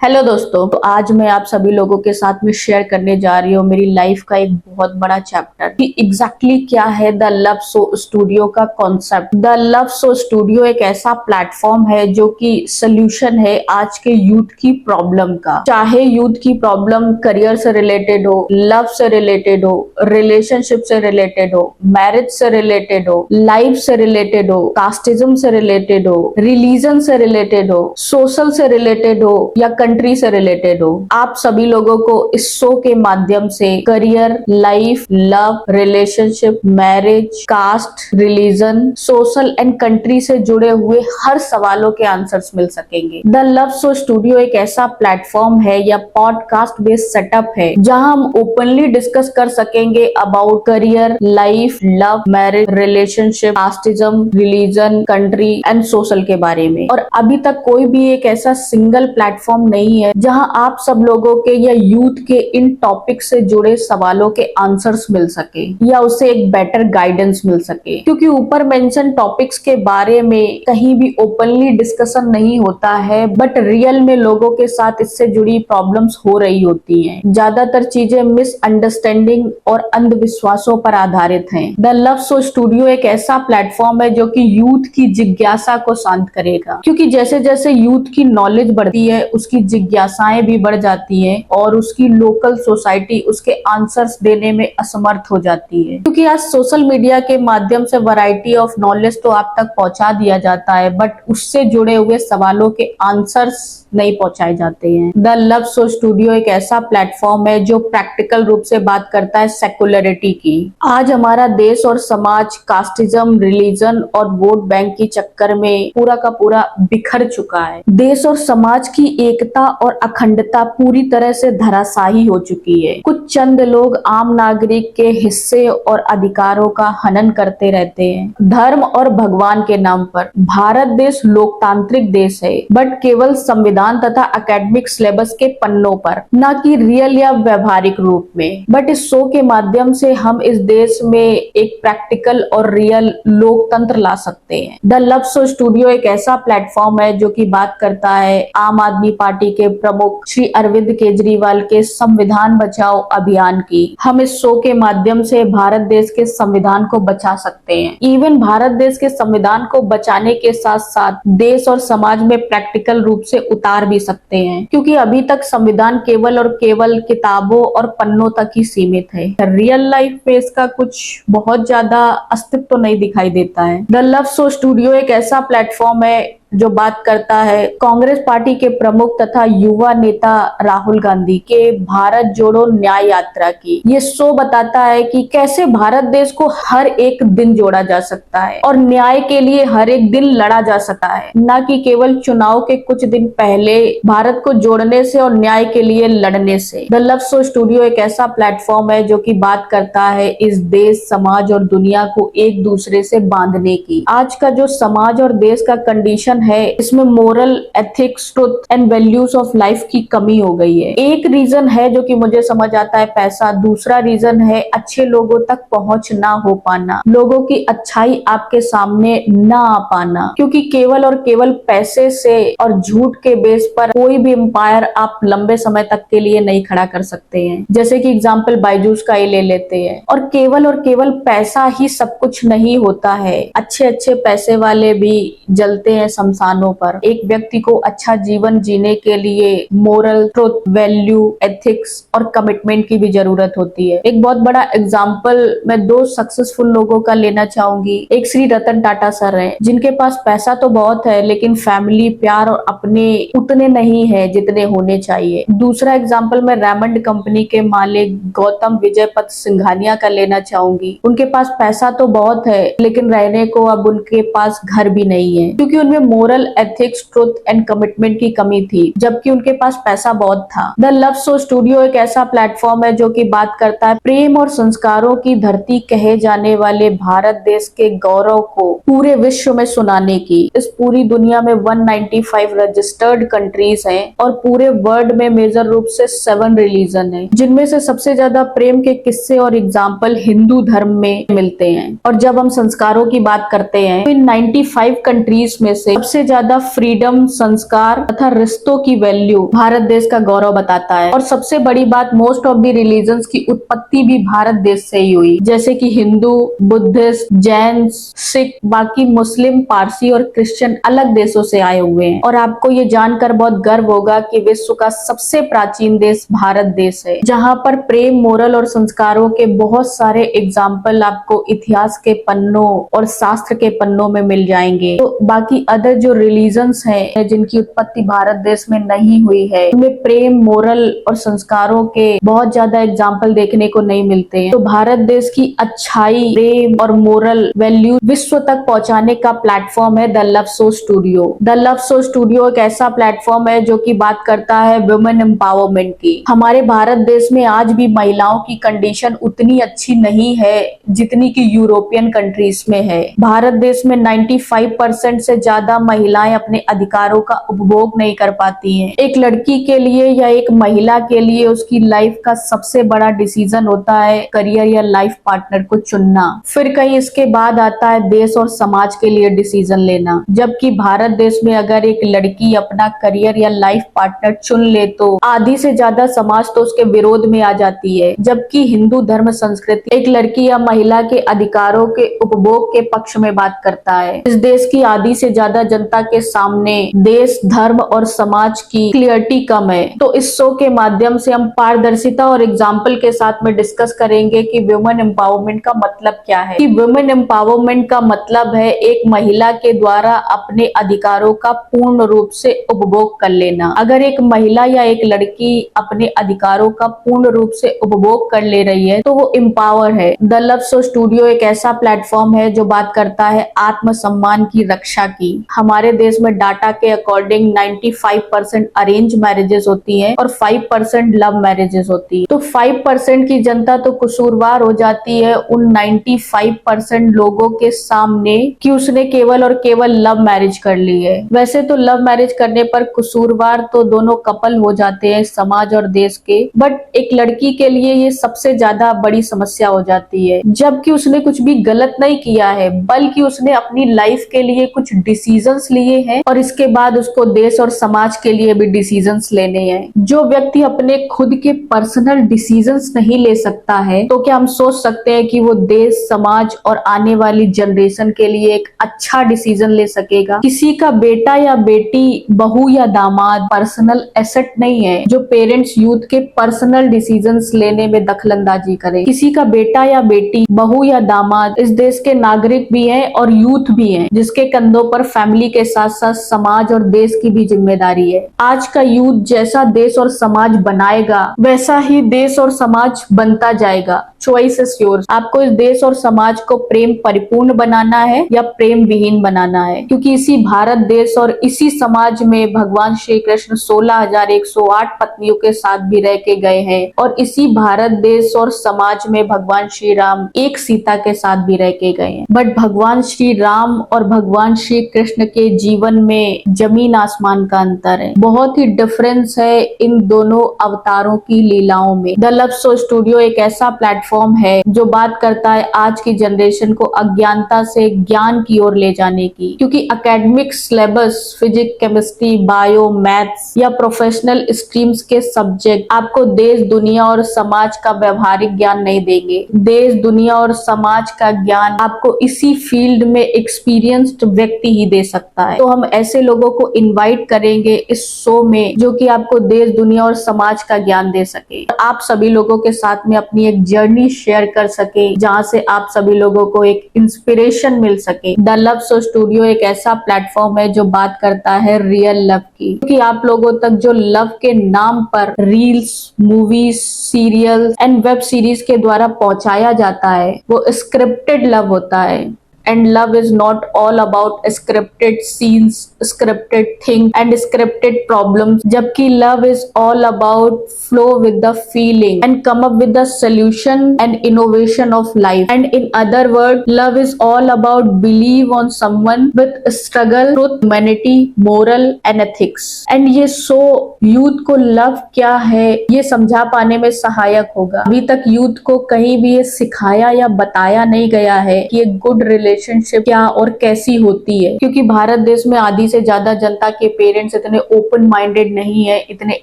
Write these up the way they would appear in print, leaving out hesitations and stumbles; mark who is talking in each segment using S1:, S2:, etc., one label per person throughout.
S1: Hello दोस्तों, तो आज मैं आप सभी लोगों के साथ में शेयर करने जा रही हूँ मेरी लाइफ का एक बहुत बड़ा चैप्टर कि एग्जैक्टली क्या है द लव सो स्टूडियो का concept. The love so studio एक ऐसा प्लेटफॉर्म है जो कि सोल्यूशन है आज के यूथ की प्रॉब्लम का। चाहे यूथ की प्रॉब्लम करियर से रिलेटेड हो, लव से रिलेटेड हो, रिलेशनशिप से रिलेटेड हो, मैरिज से रिलेटेड हो, लाइफ से रिलेटेड हो, कास्टिज्म से रिलेटेड हो, रिलीजन से रिलेटेड हो, सोशल से रिलेटेड हो या कंट्री से रिलेटेड हो, आप सभी लोगों को इस शो के माध्यम से career, life, love, relationship, marriage, caste, religion, social and country से जुड़े हुए हर सवालों के आंसर्स मिल सकेंगे। द लव शो स्टूडियो एक ऐसा प्लेटफॉर्म है या पॉडकास्ट बेस्ड सेटअप है जहां हम ओपनली डिस्कस कर सकेंगे about career, life, love, marriage, relationship, casteism, religion, country and social के बारे में। और अभी तक कोई भी एक ऐसा सिंगल प्लेटफॉर्म नहीं है जहां आप सब लोगों के या यूथ के इन टॉपिक से जुड़े सवालों के आंसर्स मिल सके या उसे एक बेटर गाइडेंस मिल सके, क्योंकि ऊपर मेंशन टॉपिक्स के बारे में कहीं भी ओपनली डिस्कशन नहीं होता है, बट रियल में लोगों के साथ इससे जुड़ी प्रॉब्लम्स हो रही होती हैं। ज्यादातर चीजें मिसअंडरस्टैंडिंग और अंधविश्वासों पर आधारित हैं। द लव शो स्टूडियो एक ऐसा प्लेटफॉर्म है जो कि यूथ की जिज्ञासा को शांत करेगा, क्योंकि जैसे जैसे यूथ की नॉलेज बढ़ती है उसकी जिज्ञासाएं भी बढ़ जाती हैं और उसकी लोकल सोसाइटी उसके आंसर्स देने में असमर्थ हो जाती है। क्योंकि आज सोशल मीडिया के माध्यम से वैरायटी ऑफ नॉलेज तो आप तक पहुंचा दिया जाता है, बट उससे जुड़े हुए सवालों के आंसर्स नहीं पहुंचाए जाते हैं। द लव शो स्टूडियो एक ऐसा प्लेटफॉर्म है जो प्रैक्टिकल रूप से बात करता है सेकुलरिटी की। आज हमारा देश और समाज कास्टिज्म, रिलीजन और वोट बैंक की चक्कर में पूरा का पूरा बिखर चुका है। देश और समाज की एकता और अखंडता पूरी तरह से धराशायी हो चुकी है। कुछ चंद लोग आम नागरिक के हिस्से और अधिकारों का हनन करते रहते हैं धर्म और भगवान के नाम पर। भारत देश लोकतांत्रिक देश है, बट केवल संविधान तथा एकेडमिक सिलेबस के पन्नों पर, न कि रियल या व्यवहारिक रूप में। बट इस शो के माध्यम से हम इस देश में एक प्रैक्टिकल और रियल लोकतंत्र ला सकते हैं। द लव शो स्टूडियो एक ऐसा प्लेटफॉर्म है जो कि बात करता है आम आदमी पार्टी के प्रमुख श्री अरविंद केजरीवाल के संविधान बचाओ अभियान की। हम इस शो के माध्यम से भारत देश के संविधान को बचा सकते हैं। इवन भारत देश के संविधान को बचाने के साथ साथ देश और समाज में प्रैक्टिकल रूप से उतार भी सकते हैं, क्योंकि अभी तक संविधान केवल और केवल किताबों और पन्नों तक ही सीमित है। रियल लाइफ में इसका कुछ बहुत ज्यादा अस्तित्व तो नहीं दिखाई देता है। द लव शो स्टूडियो एक ऐसा प्लेटफॉर्म है जो बात करता है कांग्रेस पार्टी के प्रमुख तथा युवा नेता राहुल गांधी के भारत जोड़ो न्याय यात्रा की। ये शो बताता है कि कैसे भारत देश को हर एक दिन जोड़ा जा सकता है और न्याय के लिए हर एक दिन लड़ा जा सकता है, न कि केवल चुनाव के कुछ दिन पहले भारत को जोड़ने से और न्याय के लिए लड़ने से। द लव शो स्टूडियो एक ऐसा प्लेटफॉर्म है जो कि बात करता है इस देश, समाज और दुनिया को एक दूसरे से बांधने की। आज का जो समाज और देश का कंडीशन है, इसमें moral, ethics, truth and values of life की कमी हो गई है। एक रीजन है जो कि मुझे समझ आता है पैसा, दूसरा रीजन है अच्छे लोगों तक पहुंच ना हो पाना, लोगों की अच्छाई आपके सामने ना आ पाना, क्योंकि केवल और केवल पैसे से और झूठ के बेस पर कोई भी एम्पायर आप लंबे समय तक के लिए नहीं खड़ा कर सकते हैं। जैसे कि एग्जाम्पल बायजूस का ही ले लेते हैं। और केवल पैसा ही सब कुछ नहीं होता है। अच्छे अच्छे पैसे वाले भी जलते हैं शमशानों पर। एक व्यक्ति को अच्छा जीवन जीने के लिए मोरल, ट्रुथ, वैल्यू, एथिक्स और कमिटमेंट की भी जरूरत होती है। एक बहुत बड़ा एग्जांपल मैं दो सक्सेसफुल लोगों का लेना चाहूंगी। एक श्री रतन टाटा सर हैं, जिनके पास पैसा तो बहुत है लेकिन फैमिली, प्यार और अपने उतने नहीं है जितने होने चाहिए। दूसरा एग्जाम्पल मैं रेमंड कंपनी के मालिक गौतम विजयपत सिंघानिया का लेना चाहूंगी। उनके पास पैसा तो बहुत है लेकिन रहने को अब उनके पास घर भी नहीं है, क्योंकि उनमें moral, ethics, truth and commitment की कमी थी, जबकि उनके पास पैसा बहुत था। द लव शो स्टूडियो एक ऐसा प्लेटफॉर्म है जो कि बात करता है प्रेम और संस्कारों की धरती कहे जाने वाले भारत देश के गौरव को पूरे विश्व में सुनाने की। इस पूरी दुनिया में 195 रजिस्टर्ड कंट्रीज हैं और पूरे वर्ल्ड में मेजर रूप से 7 रिलीजन है, जिनमें से सबसे ज्यादा प्रेम के किस्से और एग्जाम्पल हिंदू धर्म में मिलते हैं। और जब हम संस्कारों की बात करते हैं तो इन 95 कंट्रीज में से सबसे ज्यादा फ्रीडम, संस्कार तथा रिश्तों की वैल्यू भारत देश का गौरव बताता है। और सबसे बड़ी बात, मोस्ट ऑफ द रिलीजन्स की उत्पत्ति भी भारत देश से ही हुई, जैसे कि हिंदू, बुद्धिस्ट, जैन, सिख, बाकी मुस्लिम, पारसी और क्रिश्चियन अलग देशों से आए हुए हैं। और आपको ये जानकर बहुत गर्व होगा कि विश्व का सबसे प्राचीन देश भारत देश है, जहाँ पर प्रेम, मोरल और संस्कारों के बहुत सारे एग्जाम्पल आपको इतिहास के पन्नों और शास्त्र के पन्नों में मिल जाएंगे। तो बाकी अदर जो रिलीजन्स हैं जिनकी उत्पत्ति भारत देश में नहीं हुई है, उनमें प्रेम, मोरल और संस्कारों के बहुत ज्यादा एग्जाम्पल देखने को नहीं मिलते हैं। तो भारत देश की अच्छाई, प्रेम और मोरल वैल्यू विश्व तक पहुंचाने का प्लेटफॉर्म है the love so studio. The love so studio एक ऐसा प्लेटफॉर्म है जो कि बात करता है वुमेन एम्पावरमेंट की। हमारे भारत देश में आज भी महिलाओं की कंडीशन उतनी अच्छी नहीं है जितनी कि यूरोपियन कंट्रीज में है। भारत देश में 95% से ज्यादा महिलाएं अपने अधिकारों का उपभोग नहीं कर पाती हैं। एक लड़की के लिए या एक महिला के लिए उसकी लाइफ का सबसे बड़ा डिसीजन होता है करियर या लाइफ पार्टनर को चुनना। फिर कहीं इसके बाद आता है देश और समाज के लिए डिसीजन लेना। जबकि भारत देश में अगर एक लड़की अपना करियर या लाइफ पार्टनर चुन ले तो आधी से ज्यादा समाज तो उसके विरोध में आ जाती है। जबकि हिंदू धर्म संस्कृति एक लड़की या महिला के अधिकारों के उपभोग के पक्ष में बात करता है। इस देश की आधी से ज्यादा जनता के सामने देश, धर्म और समाज की क्लियरिटी कम है। तो इस शो के माध्यम से हम पारदर्शिता और एग्जाम्पल के साथ में डिस्कस करेंगे कि वुमेन एम्पावरमेंट का मतलब क्या है। कि वुमेन एम्पावरमेंट का मतलब है एक महिला के द्वारा अपने अधिकारों का पूर्ण रूप से उपभोग कर लेना। अगर एक महिला या एक लड़की अपने अधिकारों का पूर्ण रूप से उपभोग कर ले रही है तो वो एम्पावर है। द लव सो स्टूडियो एक ऐसा प्लेटफॉर्म है जो बात करता है आत्मसम्मान की रक्षा की। हमारे देश में डाटा के अकॉर्डिंग 95% अरेंज मैरिजेस होती हैं और 5% लव मैरिजेस होती है। तो 5% की जनता तो कसूरवार हो जाती है उन 95% लोगों के सामने कि उसने केवल और केवल लव मैरिज कर ली है। वैसे तो लव मैरिज करने पर कसूरवार तो दोनों कपल हो जाते हैं, समाज और देश के, बट एक लड़की के लिए ये सबसे ज्यादा बड़ी समस्या हो जाती है। जबकि उसने कुछ भी गलत नहीं किया है, बल्कि उसने अपनी लाइफ के लिए कुछ डिसीजंस लिए हैं और इसके बाद उसको देश और समाज के लिए भी डिसीजंस लेने हैं। जो व्यक्ति अपने खुद के पर्सनल डिसीजंस नहीं ले सकता है तो क्या हम सोच सकते हैं कि वो देश, समाज और आने वाली जनरेशन के लिए एक अच्छा डिसीजन ले सकेगा? किसी का बेटा या बेटी, बहू या दामाद पर्सनल एसेट नहीं है जो पेरेंट्स यूथ के पर्सनल डिसीजंस लेने में दखलंदाजी करे। किसी का बेटा या बेटी, बहू या दामाद इस देश के नागरिक भी हैं और यूथ भी हैं, जिसके कंधों पर फैमिली के साथ साथ समाज और देश की भी जिम्मेदारी है। आज का यूथ जैसा देश और समाज बनाएगा वैसा ही देश और समाज बनता जाएगा। Choice is yours. आपको इस देश और समाज को प्रेम परिपूर्ण बनाना है या प्रेम विहीन बनाना है, क्योंकि इसी भारत देश और इसी समाज में भगवान श्री कृष्ण 16,108 पत्नियों के साथ भी रह के गए हैं और इसी भारत देश और समाज में भगवान श्री राम एक सीता के साथ भी रह के गए हैं। बट भगवान श्री राम और भगवान श्री कृष्ण के जीवन में जमीन आसमान का अंतर है। बहुत ही डिफरेंस है इन दोनों अवतारों की लीलाओं में। द लव सो स्टूडियो एक ऐसा प्लेटफॉर्म है जो बात करता है आज की जनरेशन को अज्ञानता से ज्ञान की ओर ले जाने की, क्योंकि academic syllabus, physics, chemistry, bio, maths या प्रोफेशनल स्ट्रीम्स के सब्जेक्ट आपको देश, दुनिया और समाज का व्यवहारिक ज्ञान नहीं देंगे। देश, दुनिया और समाज का ज्ञान आपको इसी फील्ड में एक्सपीरियंस्ड व्यक्ति ही दे सकता है। तो हम ऐसे लोगों को इनवाइट करेंगे इस शो में जो कि आपको देश, दुनिया और समाज का ज्ञान दे सके। आप सभी लोगों के साथ में अपनी एक जर्नी शेयर कर सके जहां से आप सभी लोगों को एक इंस्पिरेशन मिल सके। द लव सो स्टूडियो एक ऐसा प्लेटफॉर्म है जो बात करता है रियल लव की, क्योंकि आप लोगों तक जो लव के नाम पर reels, movies, serial and web series के द्वारा पहुंचाया जाता है वो स्क्रिप्टेड लव होता है। And love is not all about scripted scenes, scripted things and scripted problems, जबकि love is all about flow with the feeling and come up with the solution and innovation of life. And in other words, love is all about believe on someone with struggle, truth, humanity, moral and ethics. And ये show youth को love क्या है ये समझा पाने में सहायक होगा। अभी तक यूथ को कहीं भी ये सिखाया या बताया नहीं गया है कि एक गुड रिलेशन रिलेशनशिप क्या और कैसी होती है, क्योंकि भारत देश में आधी से ज्यादा जनता के पेरेंट्स इतने ओपन माइंडेड नहीं है, इतने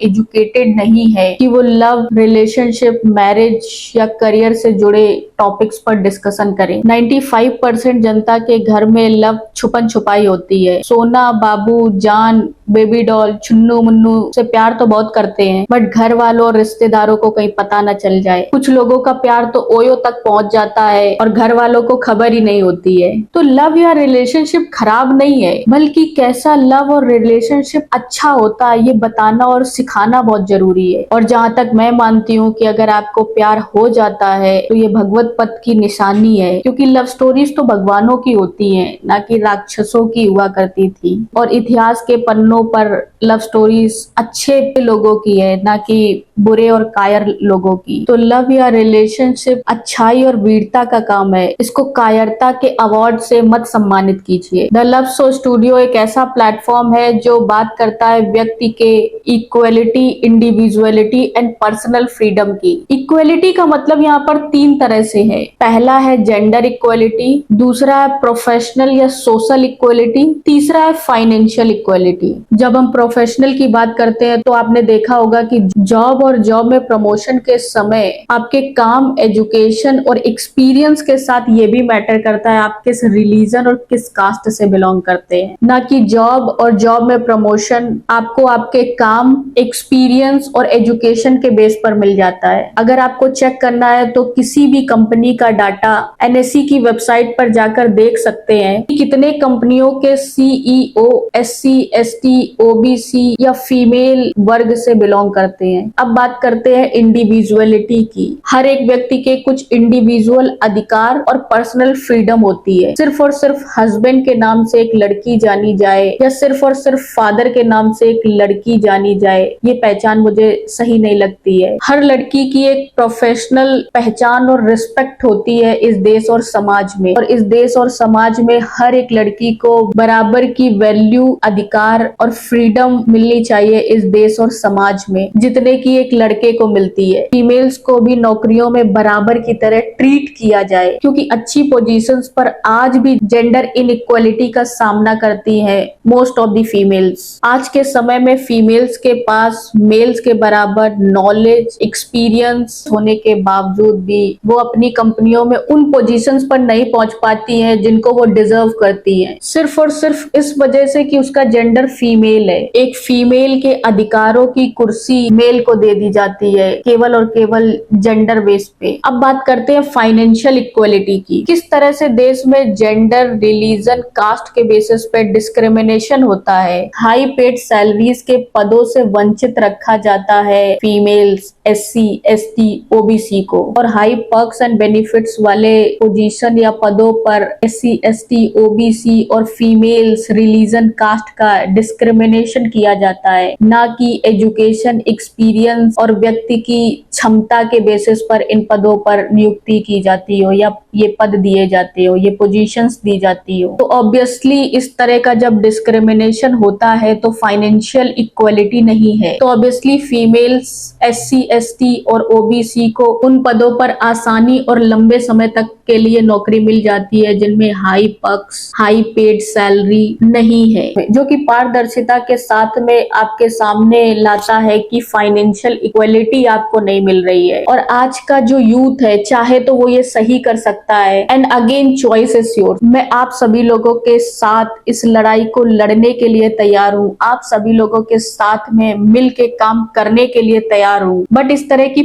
S1: एजुकेटेड नहीं है कि वो लव, रिलेशनशिप, मैरिज या करियर से जुड़े टॉपिक्स पर डिस्कशन करें। 95% जनता के घर में लव छुपन छुपाई होती है। सोना, बाबू, जान, बेबी डॉल, चुन्नू मुन्नू से प्यार तो बहुत करते हैं, बट घर वालों और रिश्तेदारों को कहीं पता न चल जाए। कुछ लोगों का प्यार तो ओयो तक पहुंच जाता है और घर वालों को खबर ही नहीं होती है। तो लव या रिलेशनशिप खराब नहीं है, बल्कि कैसा लव और रिलेशनशिप अच्छा होता है ये बताना और सिखाना बहुत जरूरी है। और जहाँ तक मैं मानती हूँ कि अगर आपको प्यार हो जाता है तो ये भगवत पथ की निशानी है, क्योंकि लव स्टोरीज तो भगवानों की होती हैं, ना कि राक्षसों की हुआ करती थी। और इतिहास के पन्नों पर लव स्टोरीज अच्छे लोगों की है, ना कि बुरे और कायर लोगों की। तो लव या रिलेशनशिप अच्छाई और वीरता का काम है, इसको कायरता के अवार्ड से मत सम्मानित कीजिए। द लव सो स्टूडियो एक ऐसा प्लेटफॉर्म है जो बात करता है व्यक्ति के equality, individuality and personal freedom की। इक्वलिटी का मतलब यहाँ पर 3 तरह से है। पहला है जेंडर इक्वलिटी, दूसरा है प्रोफेशनल या सोशल इक्वलिटी, तीसरा है फाइनेंशियल इक्वलिटी। जब हम प्रोफेशनल की बात करते हैं तो आपने देखा होगा कि जॉब और जॉब में प्रमोशन के समय आपके काम, एजुकेशन और एक्सपीरियंस के साथ ये भी मैटर करता है आप किस रिलीजन और किस कास्ट से बिलोंग करते हैं। ना कि जॉब और जॉब में प्रमोशन आपको आपके काम, एक्सपीरियंस और एजुकेशन के बेस पर मिल जाता है। अगर आपको चेक करना है तो किसी भी कंपनी का डाटा एनएससी की वेबसाइट पर जाकर देख सकते हैं कि कितने कंपनियों के सीईओ एससी, एसटी, ओबीसी या फीमेल वर्ग से बिलोंग करते हैं। अब बात करते हैं इंडिविजुअलिटी की। हर एक व्यक्ति के कुछ इंडिविजुअल अधिकार और पर्सनल फ्रीडम होती है। सिर्फ और सिर्फ हस्बैंड के नाम से एक लड़की जानी जाए या सिर्फ और सिर्फ फादर के नाम से एक लड़की जानी जाए, ये पहचान मुझे सही नहीं लगती है। हर लड़की की एक प्रोफेशनल पहचान और रिस्पेक्ट होती है इस देश और समाज में, और इस देश और समाज में हर एक लड़की को बराबर की वैल्यू, अधिकार और फ्रीडम मिलनी चाहिए इस देश और समाज में, जितने की एक लड़के को मिलती है। फीमेल्स को भी नौकरियों में बराबर की तरह ट्रीट किया जाए, क्योंकि अच्छी पोजीशंस पर आज भी जेंडर इनइक्वालिटी का सामना करती है मोस्ट ऑफ द फीमेल्स। आज के समय में फीमेल्स के पास मेल्स के बराबर नॉलेज, एक्सपीरियंस होने के बावजूद भी वो अपनी कंपनियों में उन पोजीशंस पर नहीं पहुंच पाती हैं जिनको वो डिजर्व करती हैं, सिर्फ और सिर्फ इस वजह से कि उसका जेंडर फीमेल है। एक फीमेल के अधिकारों की कुर्सी मेल को दे दी जाती है केवल और केवल जेंडर बेस पे। अब बात करते हैं फाइनेंशियल इक्वलिटी की। किस तरह से देश में जेंडर, रिलीजन, कास्ट के बेसिस पे डिस्क्रिमिनेशन होता है। हाई पेड सैलरीज के पदों से वंचित रखा जाता है फीमेल्स, एससी, एसटी, ओबीसी को, और हाई पर्क्स एंड बेनिफिट्स वाले पोजीशन या पदों पर एससी, एसटी, ओबीसी और फीमेल्स, रिलीजन, कास्ट का डिस्क्रिमिनेशन किया जाता है, ना कि एजुकेशन, एक्सपीरियंस और व्यक्ति की क्षमता के बेसिस पर इन पदों पर नियुक्ति की जाती हो या ये पद दिए जाते हो, ये पोजीशंस दी जाती हो। तो ऑब्वियसली इस तरह का जब डिस्क्रिमिनेशन होता है तो फाइनेंशियल इक्वलिटी नहीं है। तो ऑब्वियसली फीमेल्स, एससी, एसटी और ओबीसी को उन पदों पर आसानी और लंबे समय तक के लिए नौकरी मिल जाती है जिनमें high perks, high paid salary नहीं है, जो कि पारदर्शिता के साथ में आपके सामने लाता है कि फाइनेंशियल इक्वलिटी आपको नहीं मिल रही है। और आज का जो यूथ है चाहे तो वो ये सही कर सकता है, and again choice is your. मैं आप सभी लोगों के साथ इस लड़ाई को लड़ने के लिए तैयार हूँ, आप सभी लोगों के साथ में मिल के काम करने के लिए तैयार हूँ, बट इस तरह की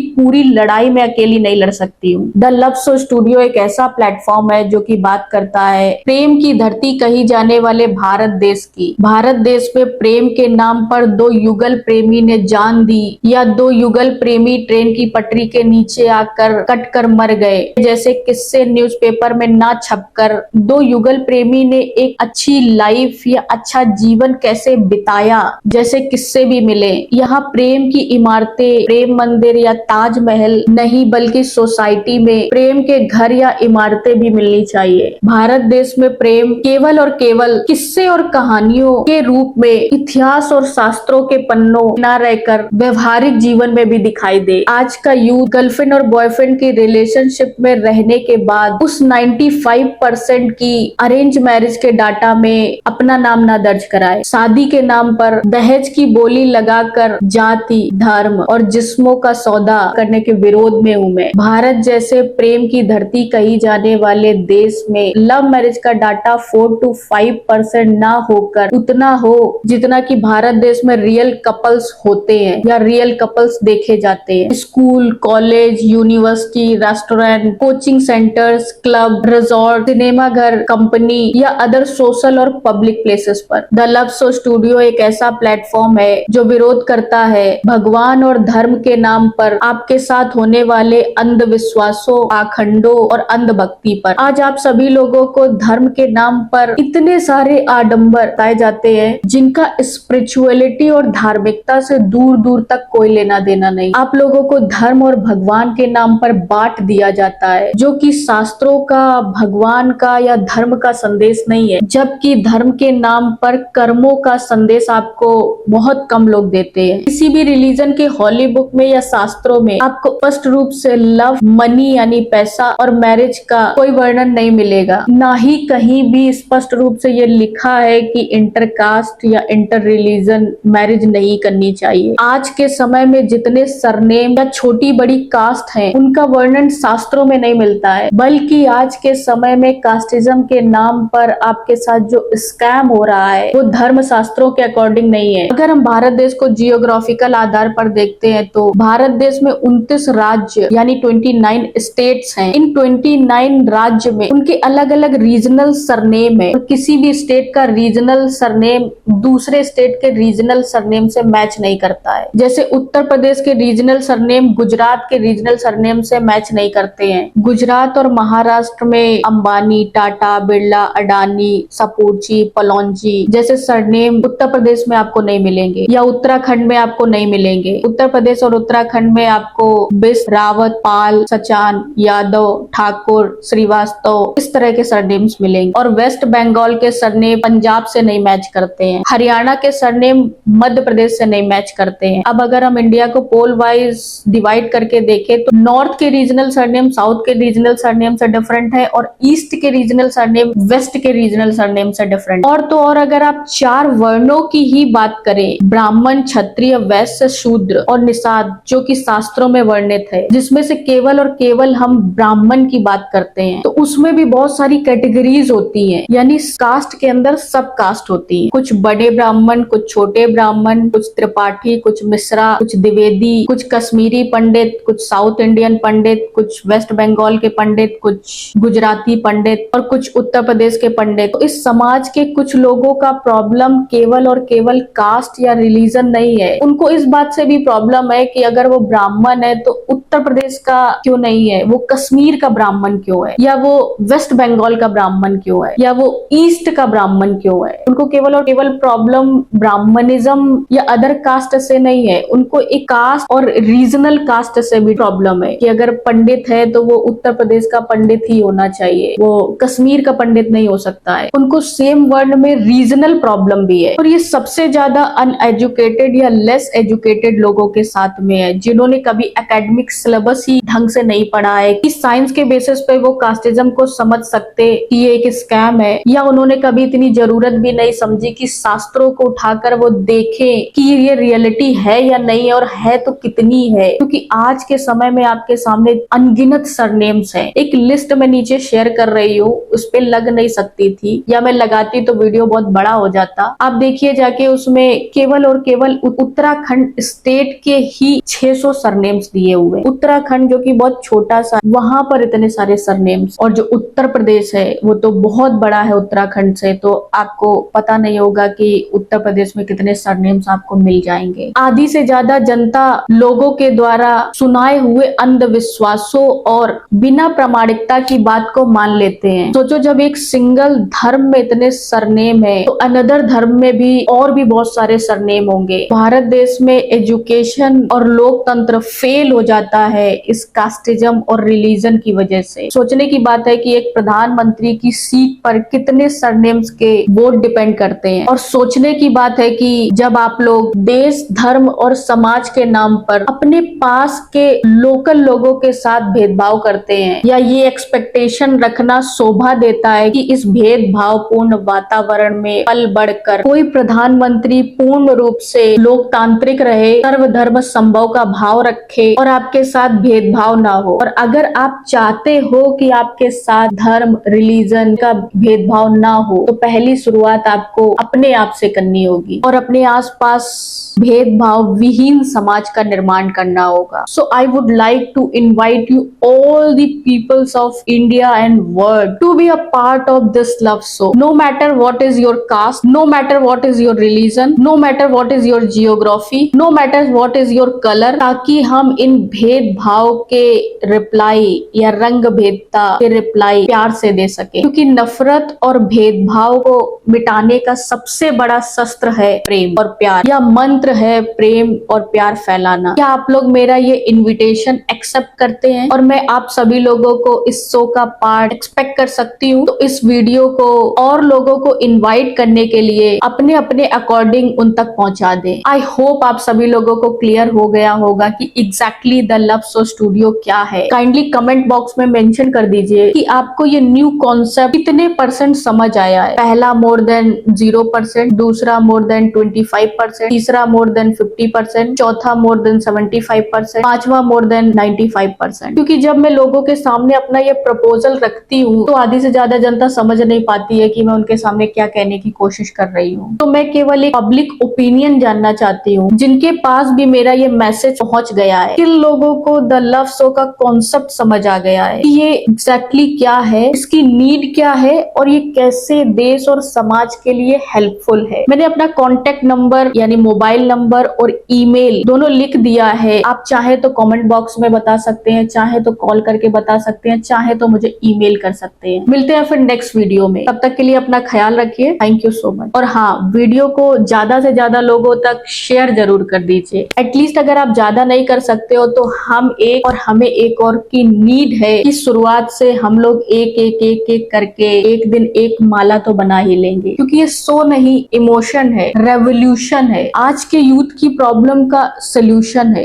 S1: पूरी लड़ाई मैं अकेली नहीं लड़ सकती हूँ। द लव सो स्टूडियो एक ऐसा प्लेटफॉर्म है जो कि बात करता है प्रेम की धरती कही जाने वाले भारत देश की। भारत देश में प्रेम के नाम पर 2 युगल प्रेमी ने जान दी, या 2 युगल प्रेमी ट्रेन की पटरी के नीचे आकर कट कर मर गए, जैसे किस्से न्यूज़पेपर में ना छपकर 2 युगल प्रेमी ने एक अच्छी लाइफ या अच्छा जीवन कैसे बिताया जैसे किस्से भी मिले। यहाँ प्रेम की इमारतें, प्रेम मंदिर या ताजमहल नहीं, बल्कि सोसाइटी में प्रेम के घर या इमारतें भी मिलनी चाहिए। भारत देश में प्रेम केवल और केवल किस्से और कहानियों के रूप में इतिहास और शास्त्रों के पन्नों न रहकर व्यवहारिक जीवन में भी दिखाई दे। आज का यूथ गर्लफ्रेंड और बॉयफ्रेंड की रिलेशनशिप में रहने के बाद उस 95% की अरेंज मैरिज के डाटा में अपना नाम ना दर्ज कराए। शादी के नाम पर दहेज की बोली लगाकर जाति, धर्म और जिस्मों का सौदा करने के विरोध में हूं मैं। भारत जैसे प्रेम की धरती कही जाने वाले देश में लव मैरिज का डाटा 4 to 5% ना होकर उतना हो जितना कि भारत देश में रियल कपल्स होते हैं या रियल कपल्स देखे जाते हैं। School, college, university, restaurant, coaching centres, club, resort, cinema घर, कंपनी या अदर सोशल और पब्लिक प्लेसेस पर द लव सो स्टूडियो एक ऐसा प्लेटफॉर्म है जो विरोध करता है भगवान और धर्म के नाम पर आपके साथ होने वाले अंधविश्वासों, पाखंडों और अंधभक्ति पर। आज आप सभी लोगों को धर्म के नाम पर इतने सारे आडंबर बताए जाते हैं जिनका स्पिरिचुअलिटी और धार्मिकता से दूर दूर तक कोई लेना देना नहीं। आप लोगों को धर्म और भगवान के नाम पर बांट दिया जाता है जो कि शास्त्रों का, भगवान का या धर्म का संदेश नहीं है, जबकि धर्म के नाम पर कर्मों का संदेश आपको बहुत कम लोग देते हैं। किसी भी रिलीजन के हॉली बुक में या शास्त्रों में आपको स्पष्ट रूप से लव, मनी यानी पैसा और मैरिज का कोई वर्णन नहीं मिलेगा। ना ही कहीं भी स्पष्ट रूप से ये लिखा है कि इंटरकास्ट या इंटर रिलीजन मैरिज नहीं करनी चाहिए। आज के समय में जितने सरनेम या छोटी बड़ी कास्ट हैं उनका वर्णन शास्त्रों में नहीं मिलता है, बल्कि आज के समय में कास्टिज्म के नाम पर आपके साथ जो स्कैम हो रहा है वो धर्म शास्त्रों के अकॉर्डिंग नहीं है। अगर हम भारत देश को जियोग्राफिकल आधार पर देखते हैं तो भारत देश में 29 राज्य यानी 29 स्टेट्स हैं। इन 29 राज्य में उनके अलग अलग रीजनल सरनेम है और किसी भी स्टेट का रीजनल सरनेम दूसरे स्टेट के रीजनल सरनेम से मैच नहीं करता है। जैसे उत्तर प्रदेश के रीजनल सरनेम गुजरात के रीजनल सरनेम से मैच नहीं करते हैं। गुजरात और महाराष्ट्र में अंबानी, टाटा, बिरला, अडानी, सपूची, पलौंजी जैसे सरनेम उत्तर प्रदेश में आपको नहीं मिलेंगे या उत्तराखंड में आपको नहीं मिलेंगे। उत्तर प्रदेश और उत्तराखंड में आपको बिष्ट, रावत, पाल, सचान, यादव, ठाकुर, श्रीवास्तव इस तरह के सरनेम्स मिलेंगे। और वेस्ट बंगाल के सरनेम पंजाब से नहीं मैच करते हैं। हरियाणा के सरनेम मध्य प्रदेश से नहीं मैच करते हैं। अब अगर हम इंडिया को पोल वाइज डिवाइड करके देखें तो नॉर्थ के रीजनल सरनेम साउथ के रीजनल सरनेम से डिफरेंट है और ईस्ट के रीजनल सरनेम वेस्ट के रीजनल सरनेम से डिफरेंट। और तो और अगर आप 4 वर्णों की ही बात करें, ब्राह्मण, क्षत्रिय, वैश्य, शूद्र और निषाद जो कि शास्त्रों में वर्णित है, जिसमें से केवल और केवल हम ब्राह्मण की बात करते हैं, तो उसमें भी बहुत सारी कैटेगरीज होती हैं। यानी कास्ट के अंदर सब कास्ट होती है। कुछ बड़े ब्राह्मण, कुछ छोटे ब्राह्मण, कुछ त्रिपाठी, कुछ मिश्रा, कुछ द्विवेदी, कुछ कश्मीरी पंडित, कुछ साउथ इंडियन पंडित, कुछ वेस्ट बंगाल के पंडित, कुछ गुजराती पंडित और कुछ उत्तर प्रदेश के पंडित। तो इस समाज के कुछ लोगों का प्रॉब्लम केवल और केवल कास्ट या रिलीजन नहीं है। उनको इस बात से भी प्रॉब्लम है कि अगर वो ब्राह्मण है तो उत्तर प्रदेश का क्यों नहीं है, वो कश्मीर का ब्राह्मण क्यों है, या वो वेस्ट बंगाल का ब्राह्मण क्यों है, या वो ईस्ट का ब्राह्मण क्यों है। उनको केवल और केवल प्रॉब्लम ब्राह्मणिज्म या अदर कास्ट से नहीं है, उनको एक कास्ट और रीजनल कास्ट से भी प्रॉब्लम है कि अगर पंडित है तो वो उत्तर प्रदेश का पंडित ही होना चाहिए, वो कश्मीर का पंडित नहीं हो सकता है। उनको सेम वर्ण में रीजनल प्रॉब्लम भी है। और ये सबसे ज्यादा अनएजुकेटेड या लेस एजुकेटेड लोगों के साथ में है, जिन्होंने कभी एकेडमिक सिलेबस ही ढंग से नहीं पढ़ा है कि साइंस के बेसिस पे वो कास्टिज्म को समझ सकते कि ये एक स्कैम है, या उन्होंने कभी इतनी जरूरत भी नहीं समझी कि शास्त्रों को उठाकर वो देखें कि ये रियलिटी है या नहीं, और है तो कितनी है। क्योंकि आज के समय में आपके सामने अनगिनत सरनेम्स हैं। एक लिस्ट में नीचे शेयर कर रही हूँ, उस पे लग नहीं सकती थी, या मैं लगाती तो वीडियो बहुत बड़ा हो जाता। आप देखिए जाके, उसमें केवल और केवल उत्तराखंड स्टेट के ही 600 सरनेम्स दिए हुए। उत्तराखंड जो कि बहुत छोटा सा, वहां पर इतने सारे सरनेम्स। और जो उत्तर प्रदेश है वो तो बहुत बड़ा है उत्तराखंड से, तो आपको पता नहीं होगा कि उत्तर प्रदेश में कितने सरनेम्स आपको मिल जाएंगे। आधी से ज्यादा जनता लोगों के द्वारा सुनाए हुए अंधविश्वासों और बिना प्रामाणिकता की बात को मान लेते हैं। सोचो, जब एक सिंगल धर्म में इतने सरनेम है तो अनदर धर्म में भी और भी बहुत सारे सरनेम होंगे। भारत देश में एजुकेशन और लोकतंत्र फेल हो जाता है इस कास्टिज्म और रिलीजन की वजह से। सोचने की बात है कि एक प्रधानमंत्री की सीट पर कितने सरनेम्स के वोट डिपेंड करते हैं, और सोचने की बात है कि जब आप लोग देश, धर्म और समाज के नाम पर अपने पास के लोकल लोगों के साथ भेदभाव करते हैं, या ये एक्सपेक्टेशन रखना शोभा देता है कि इस भेदभावपूर्ण वातावरण में पल बढ़कर कोई प्रधानमंत्री पूर्ण रूप से लोकतांत्रिक रहे, सर्वधर्म संभव का भाव रखे और आपके साथ भेदभाव ना हो। और अगर आप चाहते हो कि आपके साथ धर्म, रिलीजन का भेदभाव ना हो, तो पहली शुरुआत आपको अपने आप से करनी होगी और अपने आसपास भेदभाव विहीन समाज का निर्माण करना होगा। So I would like to invite you all the peoples of India and world to be a part of this love show. No matter what is your caste, no matter what is your religion, no matter what is your geography, no matter what is your color, ताकि हम इन भेदभाव के reply या रंग भेदता के reply प्यार से दे सके, क्योंकि नफरत और भेदभाव को मिटाने का सबसे बड़ा शस्त्र है प्रेम और प्यार, या मंत्र है प्रेम और प्यार फैलाना। क्या आप लोग मेरा ये इनविटेशन एक्सेप्ट करते हैं और मैं आप सभी लोगों को इस शो का पार्ट एक्सपेक्ट कर सकती हूँ? तो इस वीडियो को और लोगों को इनवाइट करने के लिए अपने अपने अकॉर्डिंग उन तक पहुंचा दें। आई होप आप सभी लोगों को क्लियर हो गया होगा कि exactly the love show studio क्या है। काइंडली कमेंट बॉक्स में मेंशन कर दीजिए कि आपको ये न्यू कॉन्सेप्ट कितने % समझ आया है। पहला मोर देन 0%, दूसरा मोर देन 25%, तीसरा मोर देन 50%, चौथा मोर देन 75%, पांचवा मोर देन 95%। क्योंकि जब मैं लोगों के सामने अपना ये प्रपोजल रखती हूँ तो आधी से ज्यादा जनता समझ नहीं पाती है कि मैं उनके सामने क्या कहने की कोशिश कर रही हूँ। तो मैं केवल एक पब्लिक ओपिनियन जानना चाहती हूँ, जिनके पास भी मेरा ये मैसेज पहुंच गया है, किन लोगों को द लव शो का कॉन्सेप्ट समझ आ गया है कि ये एग्जैक्टली क्या है, इसकी नीड क्या है और ये कैसे देश और समाज के लिए हेल्पफुल है। मैंने अपना कॉन्टेक्ट नंबर यानी मोबाइल नंबर और ईमेल दोनों लिख दिया है। आप चाहे तो कमेंट बॉक्स में बता सकते हैं, चाहे तो कॉल करके बता सकते हैं, चाहे तो मुझे ईमेल कर सकते हैं। मिलते हैं फिर नेक्स्ट वीडियो में, तब तक के लिए अपना ख्याल रखिए। Thank you so much. और हाँ, वीडियो को ज्यादा से ज्यादा लोगों तक शेयर जरूर कर दीजिए। एटलीस्ट अगर आप ज्यादा नहीं कर सकते हो तो हम एक और हमें एक और की नीड है कि शुरुआत से हम लोग एक एक एक एक करके एक दिन एक माला तो बना ही लेंगे, क्योंकि ये शो नहीं, इमोशन है, रेवोल्यूशन है, आज के यूथ की प्रॉब्लम का सोल्यूशन है।